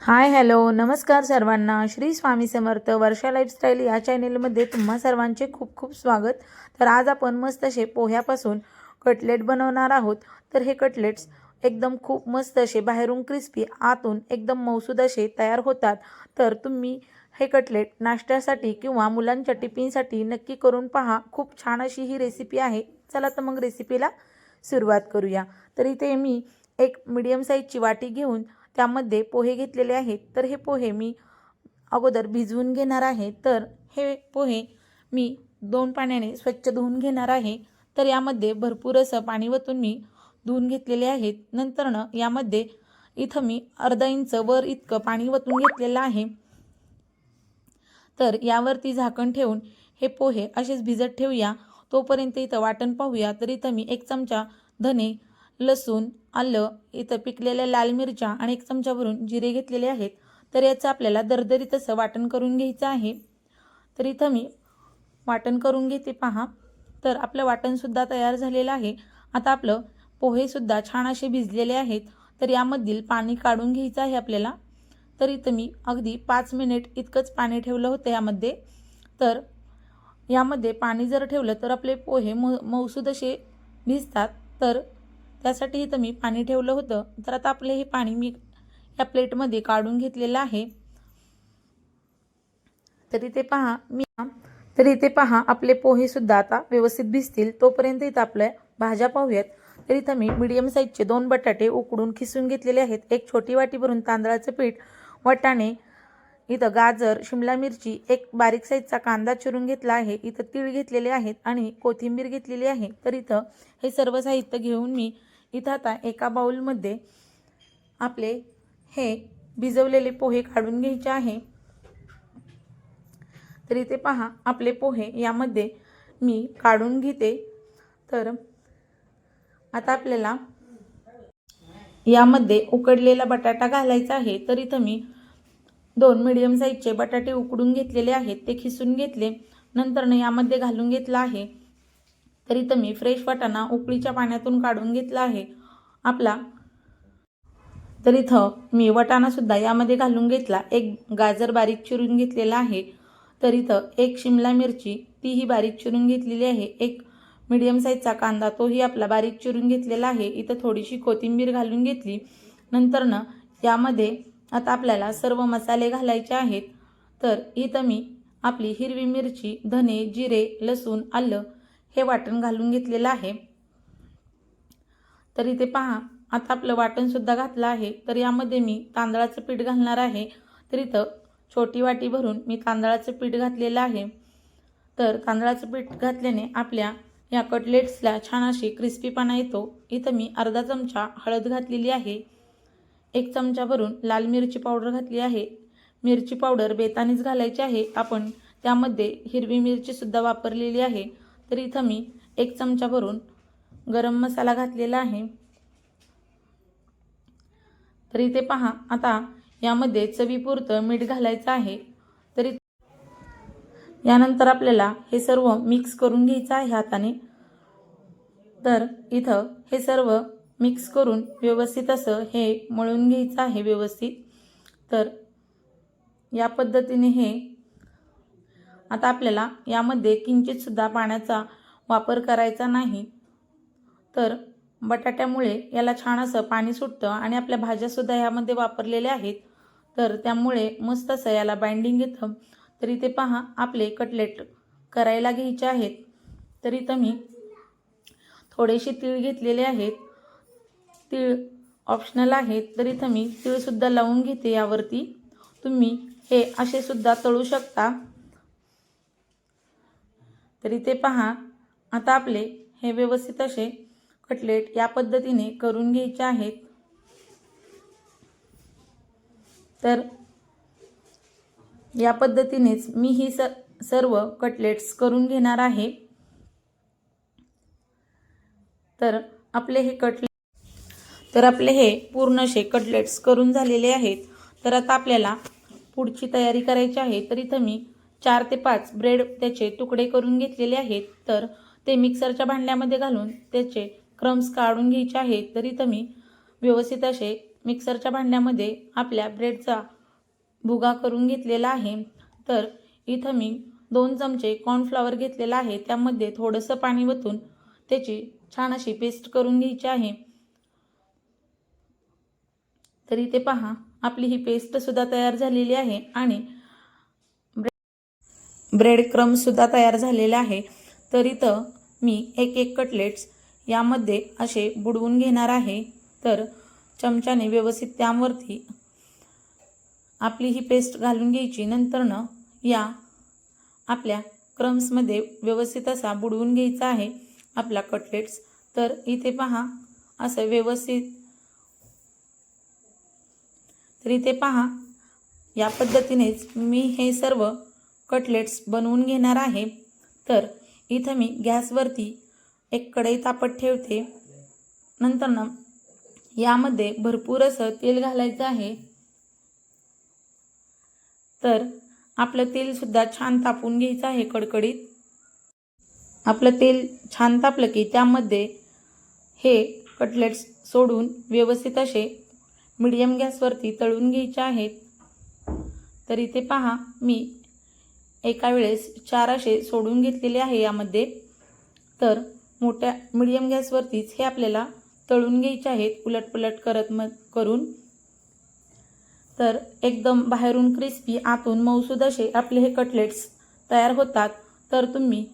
Hi hello नमस्कार सर्वांना. श्री स्वामी समर्थ वर्षा lifestyle या चॅनेलमध्ये तुम्हा सर्वांचे खूप खूप स्वागत. तर आज आपण मस्त असे पोह्यापासून कटलेट बनवणार आहोत. तर हे कटलेट्स एकदम खूप मस्त असे बाहेरून क्रिस्पी आतून एकदम मऊसूद असे तयार होतात. तर तुम्ही हे कटलेट नाश्त्यासाठी किंवा मुलांच्या टिफिनसाठी नक्की करून पहा. खूप छान अशी ही रेसिपी आहे. चला तर मग रेसिपीला सुरुवात करूया. तर इथे मी एक मीडियम साईजची वाटी घेऊन त्यामध्ये पोहे घेतलेले आहेत. तर हे पोहे मी अगोदर भिजवून घेणार आहे. तर हे पोहे मी 2 पाण्याने स्वच्छ धुवून घेणार आहे. तर यामध्ये भरपूर असं पाणी वतून मी धुवून घेतलेले आहेत. नंतरनं यामध्ये इथं मी अर्धा इंच वर इतकं पाणी वतून घेतलेलं आहे. तर यावरती झाकण ठेवून हे पोहे असेच भिजत ठेवूया. तोपर्यंत इथं वाटण पाहूया. तर इथं मी 1 चमचा धने, लसूण, आलं, इथं पिकलेल्या लाल मिरच्या आणि 1 चमचा भरून जिरे घेतलेले आहेत. तर याचं आपल्याला दरदरीत असं वाटण करून घ्यायचं आहे. तर इथं मी वाटण करून घेते पहा. तर आपलं वाटणसुद्धा तयार झालेलं आहे. आता आपलं पोहेसुद्धा छान असे भिजलेले आहेत. तर यामधील पाणी काढून घ्यायचं आहे आपल्याला. तर इथं मी अगदी 5 मिनिट इतकंच पाणी ठेवलं होतं यामध्ये. तर यामध्ये पाणी जर ठेवलं तर आपले पोहे मऊसूद असे भिजतात. तर त्यासाठी इथं मी पाणी ठेवलं होतं. तर आता आपले हे पाणी मी या प्लेटमध्ये काढून घेतलेलं आहे. तर इथे पहा आपले पोहेसुद्धा आता व्यवस्थित भिजतील. तोपर्यंत इथं आपल्या भाज्या पाहूयात. तर इथं मी मीडियम साईजचे 2 बटाटे उकडून खिसून घेतलेले आहेत. 1 छोटी वाटी भरून तांदळाचं पीठ, वाटाणे, इथं गाजर, शिमला मिरची, 1 बारीक साईजचा कांदा चिरून घेतला आहे. इथं तीळ घेतलेले आहेत आणि कोथिंबीर घेतलेली आहे. तर इथं हे सर्व साहित्य घेऊन मी इथं आता एका बाउलमध्ये आपले हे भिजवलेले पोहे काढून घ्यायचे आहे. तर इथे पहा आपले पोहे यामध्ये मी काढून घेते. तर आता आपल्याला यामध्ये उकडलेला बटाटा घालायचा आहे. तर इथं मी 2 मीडियम साईजचे बटाटे उकडून घेतलेले आहेत. ते खिसून घेतले. नंतरनं यामध्ये घालून घेतला आहे. तर इथं मी फ्रेश वाटाणा उकळीच्या पाण्यातून काढून घेतला आहे आपला. तर इथं मी वाटाणासुद्धा यामध्ये घालून घेतला. 1 गाजर बारीक चिरून घेतलेला आहे. तर इथं 1 शिमला मिरची तीही बारीक चिरून घेतलेली आहे. 1 मीडियम साईजचा कांदा तोही आपला बारीक चिरून घेतलेला आहे. इथं थोडीशी कोथिंबीर घालून घेतली. नंतरनं यामध्ये आता आपल्याला सर्व मसाले घालायचे आहेत. तर इथं मी आपली हिरवी मिरची, धने, जिरे, लसूण, आलं हे वाटण घालून घेतलेलं आहे. तर इथे पहा आता आपलं वाटणसुद्धा घातलं आहे. तर यामध्ये मी तांदळाचं पीठ घालणार आहे. तर इथं छोटी वाटी भरून मी तांदळाचं पीठ घातलेलं आहे. तर तांदळाचं पीठ घातल्याने आपल्या या कटलेट्सला छान अशी क्रिस्पीपणा येतो. इथं मी अर्धा चमचा हळद घातलेली आहे. 1 चमचा भरून लाल मिरची पावडर घातली आहे. मिरची पावडर बेतानीच घालायची आहे. आपण त्यामध्ये हिरवी मिरचीसुद्धा वापरलेली आहे. तर इथं मी 1 चमचा भरून गरम मसाला घातलेला आहे. तर इथे पहा आता यामध्ये चवीपुरतं मीठ घालायचं आहे. तरी यानंतर आपल्याला हे सर्व मिक्स करून घ्यायचं आहे हाताने. तर इथं हे सर्व मिक्स करून व्यवस्थित असं हे मळून घ्यायचं आहे व्यवस्थित. तर या पद्धतीने हे आता आपल्याला यामध्ये किंचितसुद्धा पाण्याचा वापर करायचा नाही. तर बटाट्यामुळे याला छान असं पाणी सुटतं आणि आपल्या भाज्यासुद्धा यामध्ये वापरलेल्या आहेत. तर त्यामुळे मस्त असं याला बाइंडिंग येतं. तर इथे पहा आपले कटलेट करायला घ्यायचे आहेत. तर इथं मी थोडेसे तीळ घेतलेले आहेत. तीळ ऑप्शनल आहेत. तर इथं मी तीळसुद्धा लावून घेते यावरती. तुम्ही हे असे सुद्धा तळू शकता. तर इथे पहा आता आपले हे व्यवस्थित असे कटलेट या पद्धतीने करून घ्यायचे आहेत. तर या पद्धतीनेच मी ही सर्व कटलेट्स करून घेणार आहे. तर आपले हे पूर्ण असे कटलेट्स करून झालेले आहेत. तर आता आपल्याला पुढची तयारी करायची आहे. तर इथं मी 4 ते 5 ब्रेड त्याचे तुकडे करून घेतलेले आहेत. तर ते मिक्सरच्या भांड्यामध्ये घालून त्याचे क्रम्स काढून घ्यायचे आहेत. तर इथं मी व्यवस्थित असे मिक्सरच्या भांड्यामध्ये आपल्या ब्रेडचा भुगा करून घेतलेला आहे। तर इथं मी 2 चमचे कॉर्नफ्लॉवर घेतलेला आहे, त्यामध्ये थोडंसं पाणी ओतून त्याची छान अशी पेस्ट करून घ्यायची आहे। तर इथे पहा आपली ही पेस्ट सुद्धा तयार झालेली आहे आणि ब्रेड क्रम्स सुद्धा तयार झालेले आहे। तर इथं मी एक कटलेट्स यामध्ये असे बुडवून घेणार आहे। तर चमच्याने व्यवस्थित त्यावरती आपली ही पेस्ट घालून घ्यायची। नंतरनं या आपल्या क्रम्समध्ये व्यवस्थित असा बुडवून घ्यायचा आहे आपला कटलेट्स। तर इथे पहा असं व्यवस्थित, तर इथे पहा या पद्धतीनेच मी हे सर्व कटलेट्स बनवून घेणार आहे। तर इथं मी गॅसवरती एक कढई तापत ठेवते। नंतरनं यामध्ये भरपूर असं तेल घालायचं आहे। तर आपलं तेल सुद्धा छान तापून घ्यायचं आहे कडकडीत। आपलं तेल छान तापलं की त्यामध्ये हे कटलेट्स सोडून व्यवस्थित असे मीडियम गॅसवरती तळून घ्यायचे आहेत। तर इथे पहा मी एका वेळेस 4 असे सोडून घेतलेले आहे यामध्ये। तर मोठ्या मीडियम गॅसवरतीच हे आपल्याला तळून घ्यायचे आहेत उलटपुलट करून। तर एकदम बाहेरून क्रिस्पी आतून मऊसूद असे आपले हे कटलेट्स तयार होतात। तर तुम्ही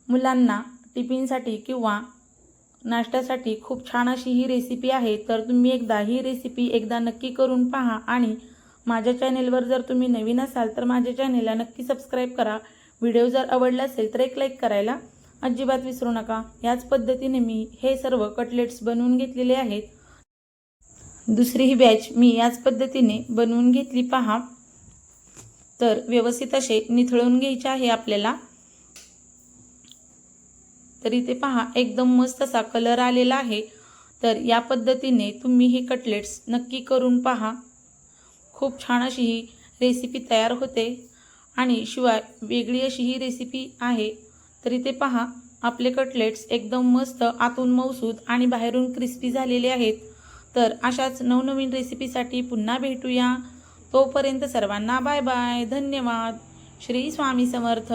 मुलांना टिफिनसाठी किंवा नाश्त्यासाठी खूप छान अशी ही रेसिपी आहे। तर तुम्ही एकदा ही रेसिपी नक्की करून पहा आणि माझ्या चॅनेलवर जर तुम्ही नवीन असाल तर माझ्या चॅनेलला नक्की सबस्क्राईब करा। व्हिडिओ जर आवडला असेल तर एक लाईक करायला अजिबात विसरू नका। याच पद्धतीने मी हे सर्व कटलेट्स बनवून घेतलेले आहेत। दुसरी ही बॅच मी याच पद्धतीने बनवून घेतली पहा। तर व्यवस्थित असे निथळून घ्यायचे आहे आपल्याला। तर इथे पहा एकदम मस्त असा कलर आलेला आहे। तर या पद्धतीने तुम्ही हे कटलेट्स नक्की करून पहा। खूप छान अशी ही रेसिपी तयार होते आणि शिवाय वेगळी अशी ही रेसिपी आहे। तर इथे पहा आपले कटलेट्स एकदम मस्त आतून मऊसूद आणि बाहेरून क्रिस्पी झालेले आहेत। तर अशाच नवनवीन रेसिपीसाठी पुन्हा भेटूया। तोपर्यंत सर्वांना बाय बाय, धन्यवाद। श्री स्वामी समर्थ।